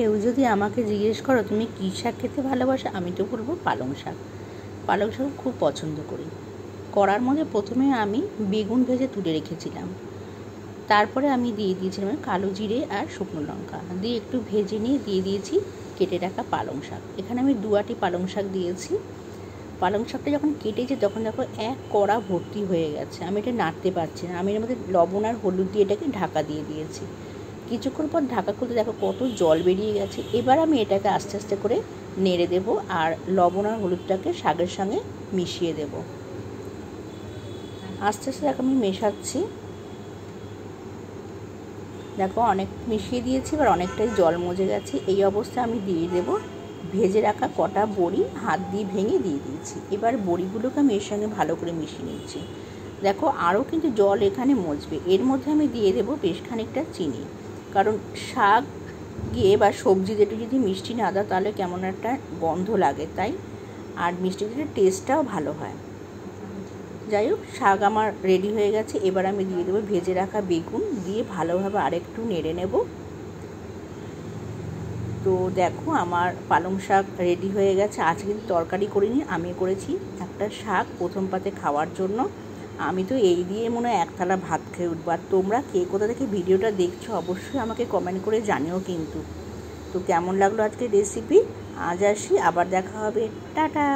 কেউ যদি আমাকে জিজ্ঞেস করো তুমি কী শাক খেতে ভালোবাসো, আমি তো বলবো পালং শাক। পালং শাক খুব পছন্দ করি। কড়ার মধ্যে প্রথমে আমি বেগুন ভেজে তুলে রেখেছিলাম, তারপরে আমি দিয়ে দিয়েছিলাম কালো জিরে আর শুকনো লঙ্কা দিয়ে একটু ভেজে নিয়ে দিয়ে দিয়েছি কেটে রাখা পালং শাক। এখানে আমি 2 আঁটি পালং শাক দিয়েছি। পালং শাকটা যখন কেটেছি তখন দেখো এক কড়া ভর্তি হয়ে গেছে, আমি এটা নাড়তে পারছি না। আমি এর মধ্যে লবণ আর হলুদ দিয়ে এটাকে ঢাকা দিয়ে দিয়েছি। কিছুক্ষণ পর ঢাকা খুলতে দেখো কত জল বেরিয়ে গেছে। এবার আমি এটাকে আস্তে আস্তে করে নেড়ে দেব আর লবণ আর হলুদটাকে শাকের সঙ্গে মিশিয়ে দেব। আস্তে আস্তে দেখো আমি মেশাচ্ছি। দেখো অনেক মিশিয়ে দিয়েছি, এবার অনেকটাই জল মজে গেছে। এই অবস্থায় আমি দিয়ে দেব ভেজে রাখা কটা বড়ি, হাত দিয়ে ভেঙে দিয়ে দিয়েছি। এবার বড়িগুলোকে আমি এর সঙ্গে ভালো করে মিশিয়ে নিচ্ছি। দেখো আরও কিন্তু জল এখানে মজবে। এর মধ্যে আমি দিয়ে দেবো বেশ খানিকটা চিনি, কারণ শাক গিয়ে বা সবজি যেটা যদি মিষ্টি না দাও তাহলে কেমন একটা গন্ধ লাগে, তাই আর মিষ্টি দিলে টেস্টটাও ভালো হয়। যাই হোক, শাক আমার রেডি হয়ে গেছে। এবার আমি দিয়ে দেবো ভেজে রাখা বেগুন, দিয়ে ভালোভাবে আরেকটু নেড়ে নেব। তো দেখো আমার পালং শাক রেডি হয়ে গেছে। আজকে কিন্তু তরকারি করিনি, আমি করেছি একটা শাক প্রথম পাতে খাওয়ার জন্য। আমি তো এই দিয়ে মনে হয় এক থালা ভাত খেয়ে উঠবো। আর তোমরা কে কোথা থেকে ভিডিওটা দেখছো অবশ্যই আমাকে কমেন্ট করে জানিও কিন্তু। তো কেমন লাগলো আজকে রেসিপি। আজ আসি, আবার দেখা হবে, টাটা।